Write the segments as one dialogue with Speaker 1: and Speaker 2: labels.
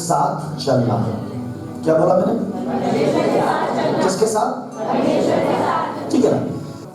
Speaker 1: साथ चलना। क्या बोला मैंने? किसके साथ? ठीक है ना।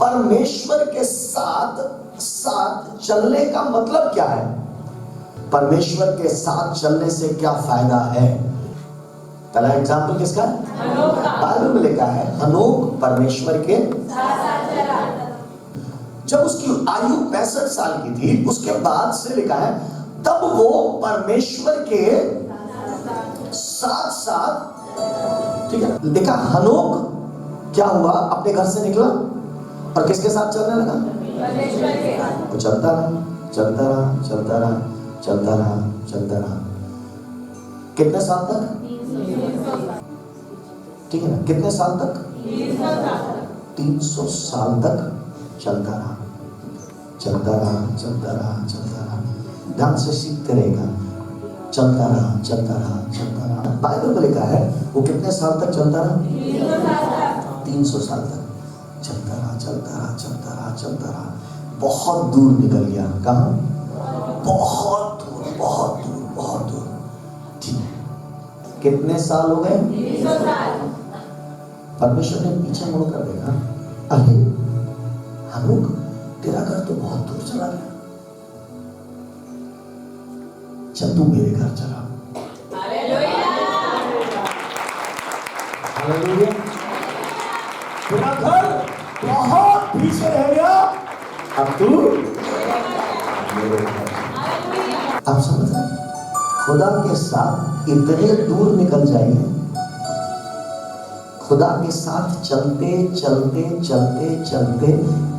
Speaker 1: परमेश्वर के साथ साथ चलने का मतलब क्या है? परमेश्वर के साथ चलने से क्या फायदा है? पहला एग्जाम्पल किसका है? बाइबल में लिखा है हनोक परमेश्वर के साथ चला। जब उसकी आयु 65 साल की थी, उसके बाद से लिखा है तब वो परमेश्वर के साथ साथ, ठीक है, लिखा हनोक क्या हुआ? अपने घर से निकला और किसके साथ चलने लगा? परमेश्वर के साथ। वो चलता रहा, चलता रहा, चलता रहा, चलता रहा, चलता रहा। कितने साल तक? 300। ठीक है ना। कितने साल तक? 300 साल तक चलता रहा, चलता रहा, चलता रहा, चलता रहा। ध्यान से सीखते रहेगा। चलता रहा, चलता रहा, चलता रहा। बाइबल में लिखा है वो कितने साल तक चलता रहा? 300 साल तक चलता रहा, चलता रहा, चलता रहा, चलता रहा। बहुत दूर निकल गया। कहाँ? बहुत दूर, बहुत दूर, बहुत दूर। ठीक है। कितने साल हो गए? 300 साल। परमेश्वर ने पीछे मुड़ कर देखा, अरे हनोक, तेरा घर तो बहुत दूर चला गया, चल तू मेरे घर चला। Hallelujah, hallelujah. तेरा घर बहुत पीछे रह गया, अब तू मेरे घर। आप समझ रहे? खुदा के साथ इतने दूर निकल जाइए, खुदा के साथ चलते चलते चलते चलते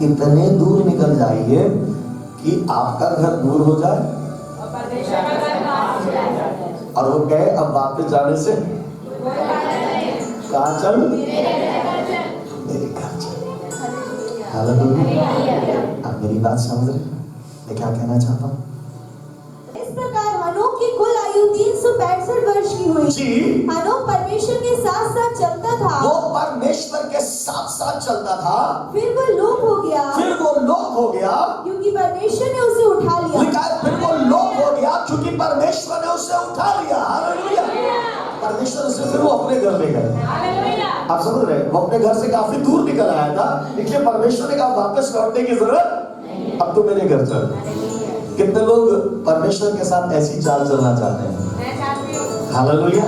Speaker 1: इतने दूर निकल जाइए कि आपका घर दूर हो जाए और वो कहे अब वापस जाने से कहाँ चल? मेरे घर चल। हालेलुया। आप मेरी बात समझ रहे? मैं क्या कहना चाहता हूँ?
Speaker 2: इस प्रकार हनोक की कुल आयु 365 वर्ष की हुई।
Speaker 1: जी।
Speaker 2: हनोक परमेश्वर के साथ साथ चलता था।
Speaker 1: वो परमेश्वर के साथ साथ चलता था।
Speaker 2: फिर वो लोप हो गया।
Speaker 1: फिर वो लोप हो गया
Speaker 2: क्योंकि परमेश्वर ने उसे उठा लिया।
Speaker 1: लिखा है फिर वो लोप हो गया क्योंकि परमेश्वर ने उसे उठा लिया। हालेलुया। परमेश्वर उसे फिर वो अपने घर ले गए। आप समझ रहे? वो अपने घर से काफी दूर निकल आया था, इसलिए परमेश्वर ने कहा वापस लौटने की जरूरत, अब तो मेरे घर चल। कितने लोग परमेश्वर के साथ ऐसी चाल चलना चाहते हैं? Hallelujah,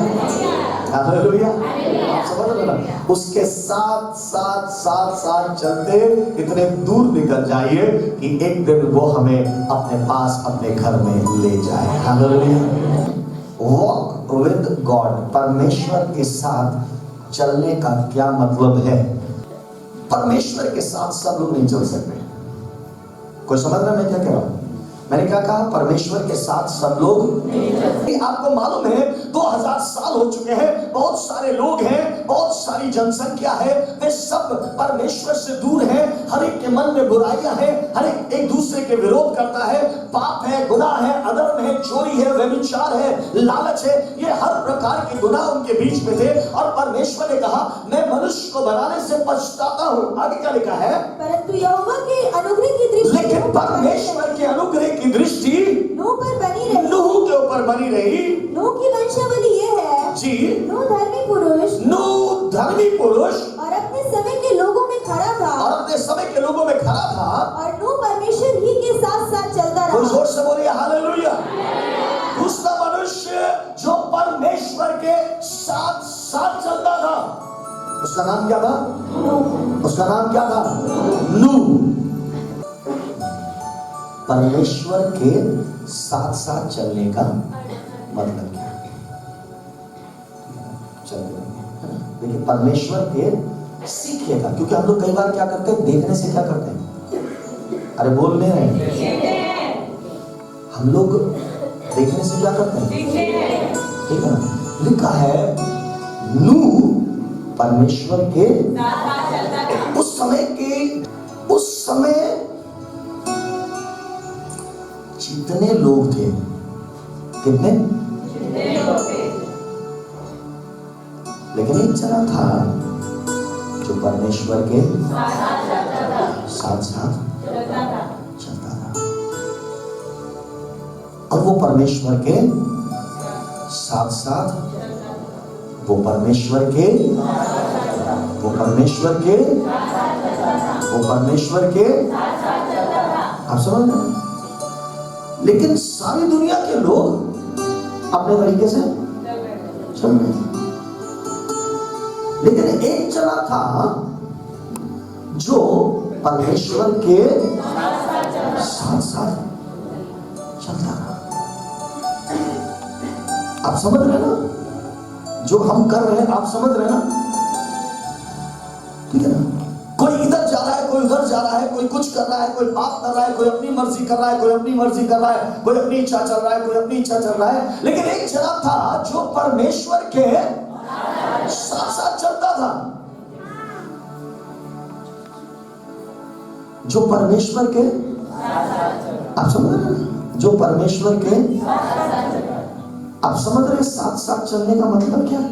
Speaker 1: hallelujah. आप समझ रहे ना? उसके साथ साथ साथ साथ चलते इतने दूर निकल जाइए कि एक दिन वो हमें अपने पास अपने घर में ले जाए। हालेलुया। वॉक विद गॉड, परमेश्वर के साथ चलने का क्या मतलब है? परमेश्वर के साथ सब लोग नहीं चल सकते। कोई समझ रहा है मैं क्या कह रहा हूं? मैंने क्या कहा? परमेश्वर के साथ सब लोग नहीं। आपको मालूम है 2000 साल हो चुके हैं, बहुत सारे लोग हैं, बहुत सारी जनसंख्या है, वे सब परमेश्वर से दूर हैं। हर एक के मन में बुराइयां हैं, हर एक दूसरे के विरोध करता है, पाप है, गुनाह है, अधर्म है, चोरी है, व्यभिचार है, लालच है, ये हर प्रकार के गुनाह उनके बीच में थे। और परमेश्वर ने कहा मैं मनुष्य को बनाने से पछताता हूं। आगे क्या लिखा है?
Speaker 2: परंतु यहोवा के अनुग्रह की दृष्टि,
Speaker 1: लेकिन परमेश्वर के अनुग्रह की दृष्टि
Speaker 2: नूह पर बनी रही।
Speaker 1: नूह के ऊपर बनी रही।
Speaker 2: नूह की वंशावली ये है
Speaker 1: जी।
Speaker 2: नूह धर्मी पुरुष,
Speaker 1: नूह धर्मी पुरुष
Speaker 2: और अपने समय के लोगों में खड़ा था।
Speaker 1: और अपने समय के लोगों में खड़ा था।
Speaker 2: और नूह परमेश्वर ही के साथ साथ चलता रहा।
Speaker 1: जोर से बोलिए हालेलुया। दूसरा मनुष्य जो परमेश्वर के साथ साथ चलता था, उसका नाम क्या था? उसका नाम क्या था? नूह। परमेश्वर के साथ साथ चलने का मतलब क्या है? चलते रहेंगे, देखिए परमेश्वर के सीखिएगा, क्योंकि हम लोग कई बार क्या करते हैं? देखने से क्या करते हैं? अरे बोल नहीं रहे? हम लोग देखने से क्या करते हैं? ठीक है ना? लिखा है नूह परमेश्वर के उस समय जितने लोग थे, कितने? लेकिन एक जना था जो परमेश्वर के साथ साथ चलता था, और वो परमेश्वर के साथ साथ वो परमेश्वर के आप समझ रहे हैं? लेकिन सारी दुनिया के लोग अपने तरीके से चल रहे हैं, लेकिन एक जना था जो परमेश्वर के साथ साथ चलता रहा। आप समझ रहे ना जो हम कर रहे हैं? आप समझ रहे ना? ठीक है ना? कोई इधर जा रहा है, कोई उधर जा रहा है, कोई कुछ कर रहा है, कोई पाप कर रहा है, कोई अपनी मर्जी कर रहा है, कोई अपनी मर्जी कर रहा है, कोई अपनी इच्छा चल रहा है, कोई अपनी इच्छा चल रहा है। लेकिन एक जना था जो परमेश्वर के साथ साथ चलता था, जो परमेश्वर के आप समझ रहे हैं? जो परमेश्वर के आप समझ रहे साथ साथ चलने का मतलब क्या है?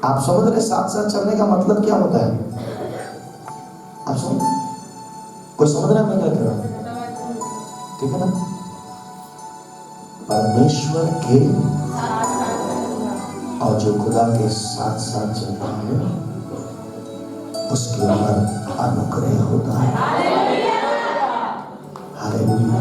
Speaker 1: आप समझ रहे साथ साथ चलने का मतलब क्या होता है? आप समझ? कोई समझ रहा है मैं क्या कह रहा हूं? ठीक है ना? परमेश्वर के और जो खुदा के साथ साथ चलता है उसके ऊपर अनुग्रह होता है। हालेलुया।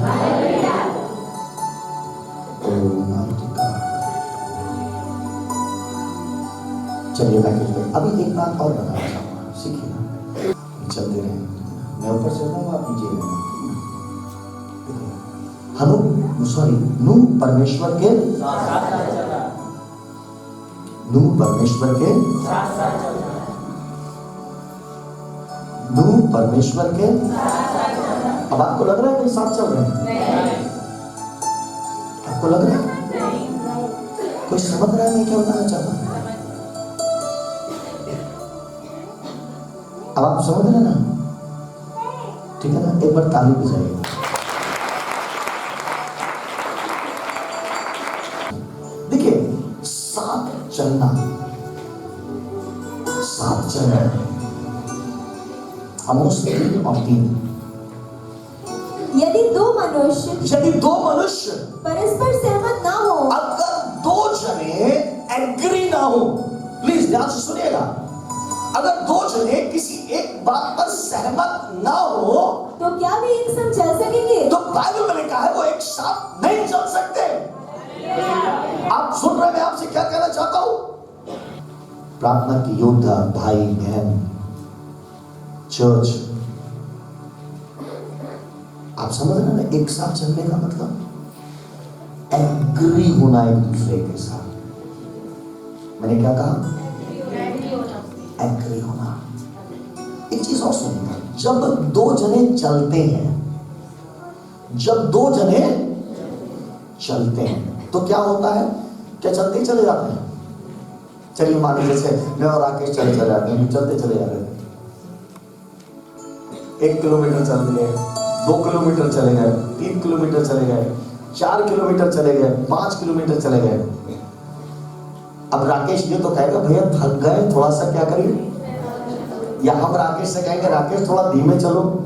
Speaker 1: चलिए पैकेज में अभी एक बात और बताना चाहूंगा, सीखिए ना, चलते रहे। मैं ऊपर चल रहा हूँ, आप नीचे रहेंगे। नूह परमेश्वर के अब आपको लग रहा है कि साथ चल रहे हैं? आपको लग रहा है? कोई समझ रहा है मैं क्या बताना चाहता हूं? अब आप समझ रहे हैं ना? ठीक है ना? एक बार ताली बजाइए। देखिए साथ चलना आमोस 3:3।
Speaker 2: यदि दो मनुष्य परस्पर सहमत ना हो,
Speaker 1: अगर दो जने एग्री ना हो, प्लीज ध्यान से सुनिएगा, अगर दो जने किसी एक बात पर सहमत ना हो
Speaker 2: तो क्या वे एक संग चल सकेंगे?
Speaker 1: तो बाइबल में लिखा है वो एक साथ नहीं चल सकते। आप सुन रहे हैं मैं आपसे क्या कहना चाहता हूं? प्रार्थना की योद्धा भाई बहन चर्च, आप समझ रहे हैं ना? एक साथ चलने का मतलब एग्री होना एक दूसरे के साथ। मैंने क्या कहा? एग्री होना। एक चीज और सुनिए, जब दो जने चलते हैं तो क्या होता है? क्या चलते ही चले जाते हैं? चलिए मान लीजिए जैसे मैं और राकेश चले जाते हैं, चलते चले जा रहे हैं, 1 किलोमीटर चल गए, 2 किलोमीटर चले गए, 3 किलोमीटर चले गए, 4 किलोमीटर चले गए, 5 किलोमीटर चले गए। अब राकेश ये तो कहेगा भैया थक गए, थोड़ा सा क्या करिए, या हम राकेश से कहेंगे राकेश थोड़ा धीमे चलो।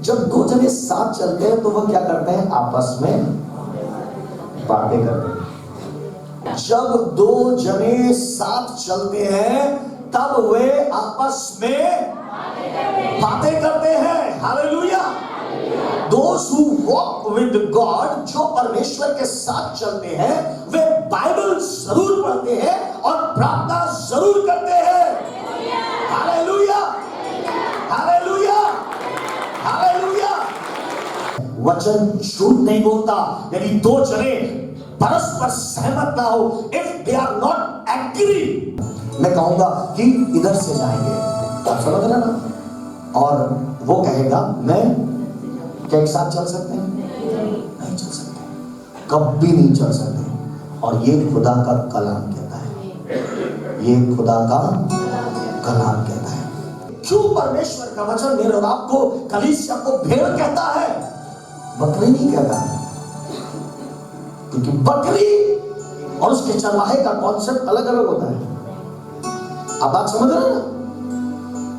Speaker 1: जब दो जने साथ चलते हैं तो वो क्या करते हैं? आपस में बातें करते हैं। जब दो जने साथ चलते हैं तब वे आपस में बातें करते हैं। Hallelujah. Those who walk with God, जो परमेश्वर के साथ चलते हैं, वे बाइबल जरूर पढ़ते हैं और प्रार्थना जरूर करते हैं। Hallelujah, hallelujah, hallelujah. वचन झूठ नहीं बोलता। यदि दो जने परस्पर सहमत ना हो, if they are not agree, मैं कहूंगा कि इधर से जाएंगे, आप समझ रहे ना? और वो कहेगा मैं क्या एक साथ चल सकते हैं? नहीं चल सकते, कभी नहीं चल सकते। और ये खुदा का कलाम कहता है, ये खुदा का कलाम कहता है। क्यों परमेश्वर का वचन मेरे और आपको, कलीसिया को भेड़ कहता है, बकरी नहीं कहता? क्योंकि बकरी और उसके चरवाहे का कॉन्सेप्ट अलग अलग होता है। आप बात समझ रहे हैं ना?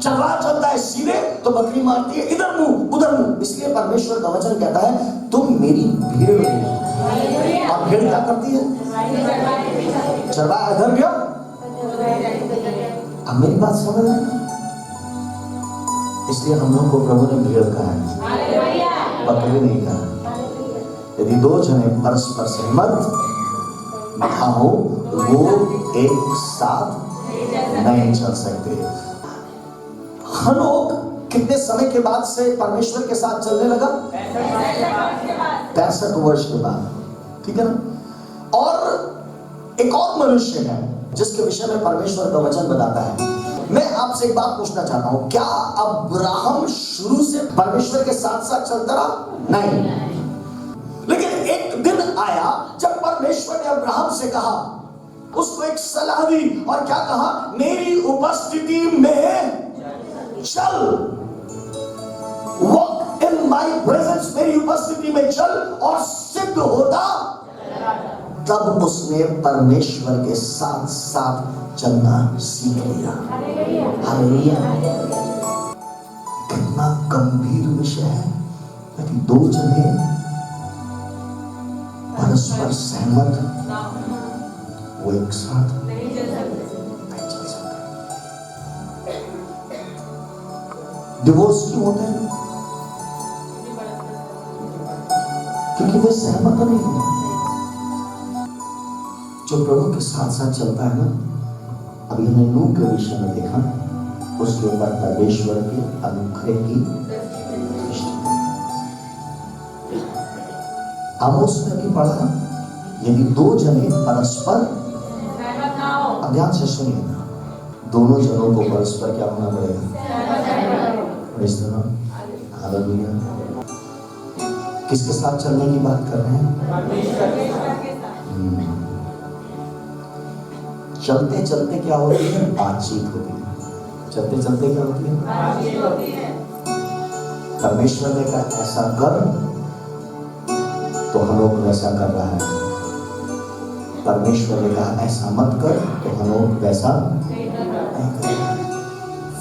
Speaker 1: चरवाहा चलता है सीधे तो बकरी मारती है इधर मुंह उधर मुंह। इसलिए परमेश्वर का वचन कहता है तुम मेरी भीड़ हो। और भेड़ क्या करती है? चरवाहा इधर गया। अब मेरी बात समझ रहे हैं? इसलिए हम लोग को प्रभु ने भेड़ कहा है, बकरी नहीं कहा। यदि दो जने परस्पर सहमत ना हो वो एक साथ नहीं चल सकते। हनोक कितने समय के बाद से परमेश्वर के साथ चलने लगा? 65 वर्ष के बाद, ठीक है ना। और एक और मनुष्य है जिसके विषय में परमेश्वर का वचन बताता है। मैं आपसे एक बात पूछना चाहता हूं, क्या अब्राहम शुरू से परमेश्वर के साथ साथ चलता रहा? नहीं। लेकिन एक दिन आया जब परमेश्वर ने अब्राहम से कहा, उसको एक सलाह दी और क्या कहा? मेरी उपस्थिति में चल, वॉक इन माई प्रेजेंस, मेरी उपस्थिति में चल, और सिद्ध होता। तब उसने परमेश्वर के साथ साथ चलना सीख लिया। हालेलुया। कितना गंभीर विषय है कि दो जने परस्पर सहमत वो एक साथ नहीं चल सकते। डिवोर्स क्यों होते हैं? क्योंकि वे सहमत नहीं है। जो प्रभु के साथ साथ चलता है ना, अभी हमने नूह के विषय में देखा, उसके ऊपर परमेश्वर के अनुग्रह की दृष्टि। आमोस में भी पढ़ा, यदि दो जने परस्पर, अब ध्यान से सुनिए, दोनों जनों को परस्पर क्या होना पड़ेगा? हालेलुया। किसके साथ चलने की बात कर रहे हैं? चलते चलते क्या होती है? बातचीत होती है। चलते चलते क्या होती है? बातचीत होती है। परमेश्वर ने कहा ऐसा कर, तो हनोक वैसा कर रहा है। परमेश्वर ने कहा ऐसा मत कर, तो हनोक वैसा नहीं कर रहा है।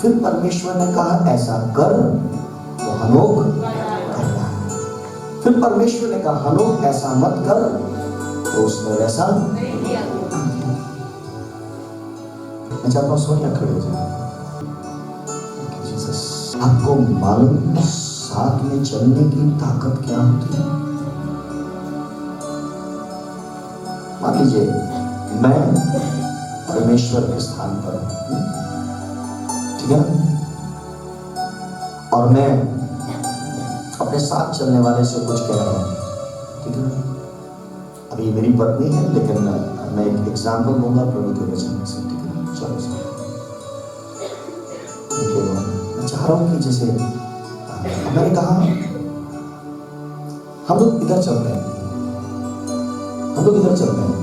Speaker 1: फिर परमेश्वर ने कहा ऐसा कर, तो हनोक कर रहा है। फिर परमेश्वर ने कहा हनोक ऐसा मत कर, तो उसने वैसा नहीं किया। मैं चाहता हूं सोनिया खड़े हो जाए। आपको मालूम साथ में चलने की ताकत क्या होती है? मान लीजिए मैं परमेश्वर के स्थान पर हूं, ठीक है ना, और मैं अपने साथ चलने वाले से कुछ कह रहा हूं, ठीक है ना। अभी मेरी पत्नी है, लेकिन मैं एक एग्जाम्पल दूंगा प्रभु के वचन में से, ठीक है। चलो सर, मैं चाह रहा हूं कि जैसे मैंने कहा हम लोग इधर चलते हैं, हम लोग इधर चलते हैं,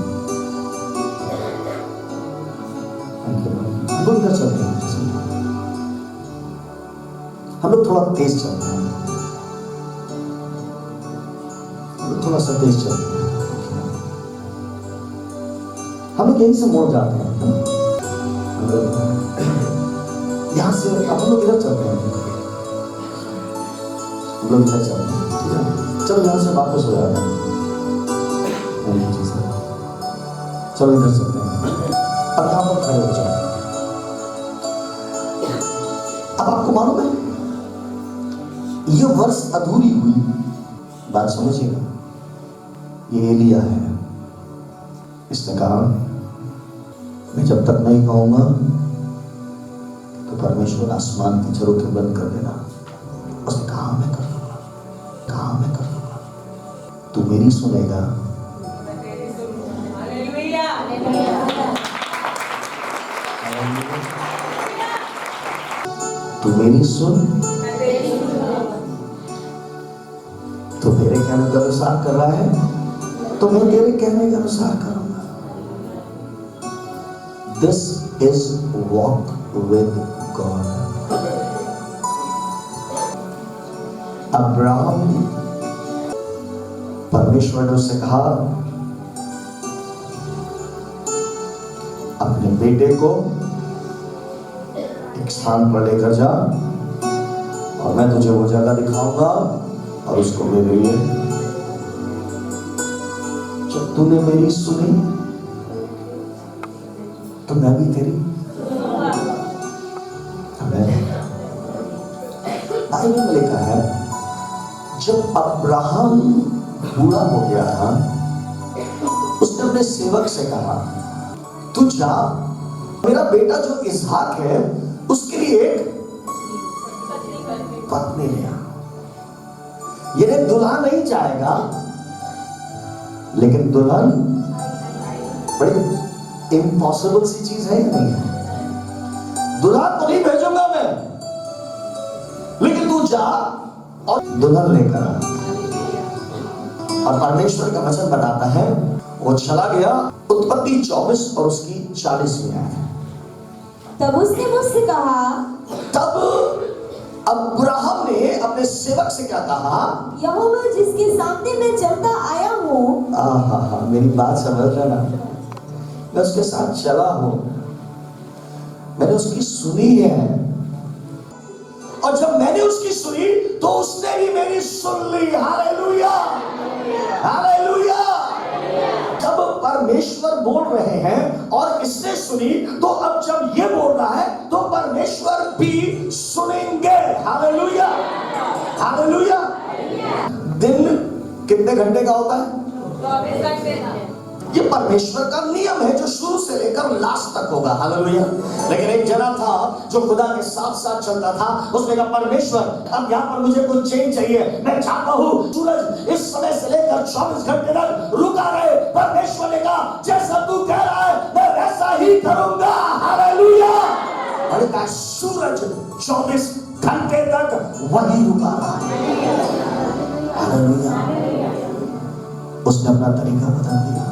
Speaker 1: हम लोग इधर चलते हैं, हम लोग थोड़ा तेज चलते हैं, हम लोग थोड़ा सा तेज चलते हैं, हम लोग यहीं से मोड़ जाते हैं, यहां से हम लोग इधर चलते हैं, हम लोग इधर चलते हैं, ठीक है। चलो यहां से वापस हो जाते हैं, चलो इधर चलते हैं। अब यहां पर खड़े हो जाओ। अब आपको मालूम है ये वर्ष अधूरी हुई बात, समझिएगा। ये एलिया है, इसने कहा मैं जब तक नहीं कहूंगा तो परमेश्वर आसमान की झरोखे बंद कर देना। उसने कहा मैं कर दूंगा, कहा मैं कर दूंगा, तू मेरी सुनेगा, तू मेरी सुन, तो मेरे कहने के अनुसार कर रहा है, तो मैं तेरे कहने के अनुसार करूंगा। This is walk with God. Abraham, परमेश्वर ने उससे कहा अपने बेटे को एक स्थान पर लेकर जा और मैं तुझे वो जगह दिखाऊंगा और उसको मेरे लिए जब तूने मेरी सुनी तो मैं भी तेरी। बाइबल में लिखा है जब अब्राहम बूढ़ा हो गया था, उसने अपने सेवक से कहा तू जा, मेरा बेटा जो इसहाक है उसके लिए एक पत्नी ले आ। ये दुल्हा नहीं जाएगा, लेकिन दुल्हन बड़ी इम्पॉसिबल सी चीज है या नहीं है? दुल्हा तो नहीं भेजूंगा मैं, लेकिन तू जा और दुल्हन लेकर आ। और परमेश्वर का वचन बताता है वो चला गया। उत्पत्ति 24 और उसकी 40 में आया।
Speaker 2: तब उसने मुझसे कहा,
Speaker 1: तब अब्राहम ने अपने सेवक से क्या कहा?
Speaker 2: यहोवा जिसके सामने मैं चलता आया हूँ।
Speaker 1: मेरी बात समझ रहा ना, मैं उसके साथ चला हूं, मैंने उसकी सुनी है, और जब मैंने उसकी सुनी तो उसने भी मेरी सुन ली। Hallelujah, hallelujah. जब परमेश्वर बोल रहे हैं और इसने सुनी, तो अब जब ये बोल रहा है तो परमेश्वर भी सुनेंगे। Hallelujah, hallelujah. दिन कितने घंटे का होता है? 24 घंटे का। ये परमेश्वर का नियम है जो शुरू से लेकर लास्ट तक होगा। हालेलुया। लेकिन एक जना था जो खुदा के साथ साथ चलता था, उसने कहा परमेश्वर अब यहाँ पर मुझे कुछ चेंज चाहिए, मैं चाहता हूँ सूरज इस समय से लेकर 24 घंटे तक रुका रहे। परमेश्वर ने कहा जैसा तू कह रहा है मैं वैसा ही करूंगा। हालेलुया। और कहा सूरज 24 घंटे तक वही रुका रहा है। हालेलुया। उसने अपना तरीका बदल दिया।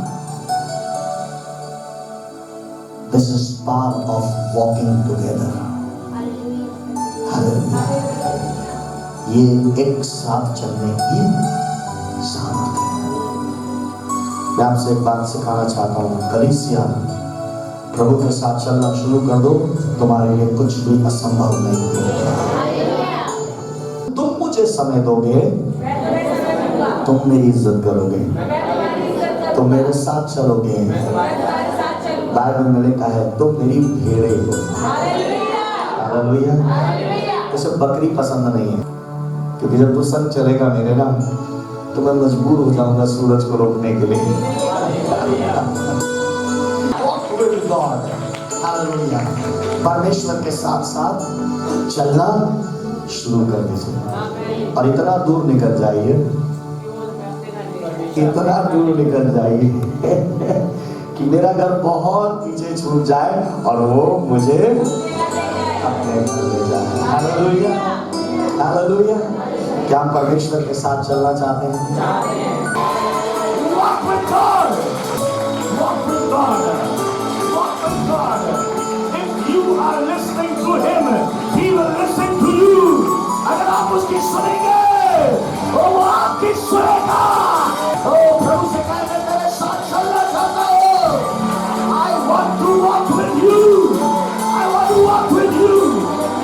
Speaker 1: This is part of walking together. Hallelujah. ये एक साथ चलने की सामर्थ है। मैं आपसे एक बात सिखाना चाहता हूँ, कलीसिया प्रभु के साथ चलना शुरू कर दो, तुम्हारे लिए कुछ भी असंभव नहीं होगा। तुम मुझे समय दोगे, तुम मेरी इज्जत करोगे, तुम मेरे साथ चलोगे। बाइबल में लिखा है तुम मेरी भेड़े हो। हालेलुया। इसे बकरी पसंद नहीं है, क्योंकि जब तू संग चलेगा मेरे ना, तो मैं मजबूर हो जाऊंगा सूरज को रोकने के लिए। हालेलुया। परमेश्वर के साथ साथ चलना शुरू कर दीजिए और इतना दूर निकल जाइए, इतना दूर निकल जाइए कि मेरा घर बहुत पीछे छूट जाए और वो मुझे अपने घर ले जाए। Hallelujah, hallelujah. क्या हम परमेश्वर के साथ चलना चाहते हैं? Walk with God. Walk with God. Walk with God. If you are listening to Him, He will listen to you. अगर आप उसकी सुनेंगे, वो आपकी सुनेगा। ओ प्रभु से कहने तेरे साथ चलना चाहता हूँ। I want to walk with you. I want to walk with you.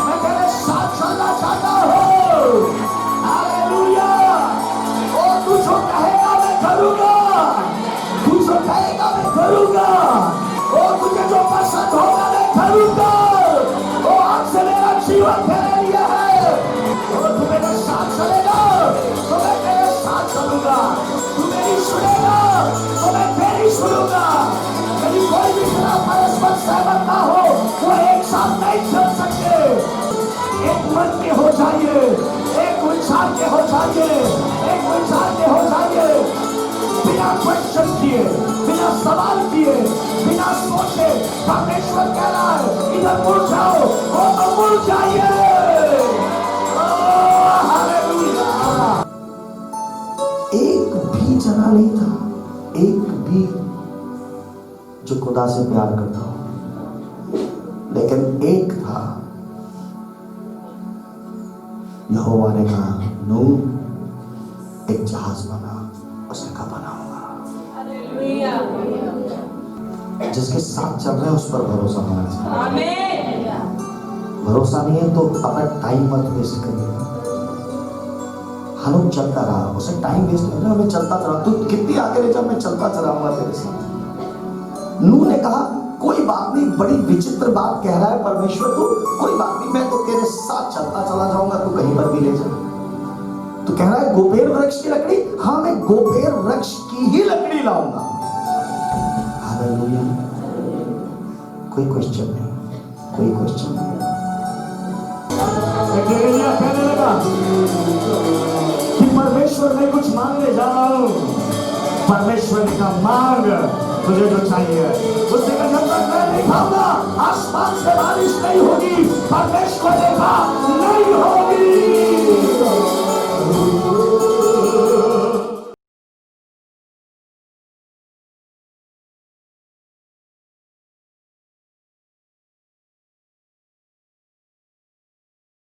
Speaker 1: मैं तेरे साथ चलना चाहता हूँ। हालेलुया। ओ तू जो कहेगा मैं करूँगा, तू जो कहेगा मैं करूँगा, ओ तुझे जो पसंद होगा मैं करूँगा। ओ आज से मेरा जीवन तेरे लिए है। ओ तू मेरे साथ चलेगा तो मैं तेरे साथ चलूँगा, तू मेरी सुनेगा तो मैं तेरी सुनूँगा। यदि कोई भी मेरा परस्पर सहमत ना हो वो एक साथ नहीं चल सकते। एक मन के हो जाइए, एक विचार के हो जाइए, एक विचार के हो जाइए, बिना क्वेश्चन किए, बिना सवाल किए, बिना सोचे। परमेश्वर कह रहा है इधर मुड़ जाओ, वो तो मुड़ जाइए। हालेलुया। एक भी जना नहीं था, एक भी जो खुदा से प्यार करता हो, लेकिन एक था। यहोवा ने कहा नूह एक जहाज बना, उसने कहा बना होगा। जिसके साथ चल रहे हैं उस पर भरोसा होना चाहिए। भरोसा नहीं है तो अपना टाइम मत वेस्ट करिए। हनोक चलता रहा, उसे टाइम वेस्ट नहीं हुआ, मैं चलता रहा। तू कितनी आगे ले जा, मैं चलता चलाऊंगा तेरे साथ। नूह ने कहा कोई बात नहीं, बड़ी विचित्र बात कह रहा है परमेश्वर तू, कोई बात नहीं, मैं तो तेरे साथ चलता चला जाऊंगा, तू कहीं पर भी ले जा। तो कह रहा है गोपेर वृक्ष की लकड़ी, हाँ मैं गोपेर वृक्ष की ही लकड़ी लाऊंगा। हालेलुया। कोई क्वेश्चन नहीं, कोई क्वेश्चन नहीं। कहने लगा कि परमेश्वर मैं कुछ मांगने जा रहा हूं। परमेश्वर का मांग, तुझे जो चाहिए। उसने कहा जब तक मैं नहीं खाऊंगा आसमान से बारिश नहीं होगी। परमेश्वर ने कहा नहीं होगा।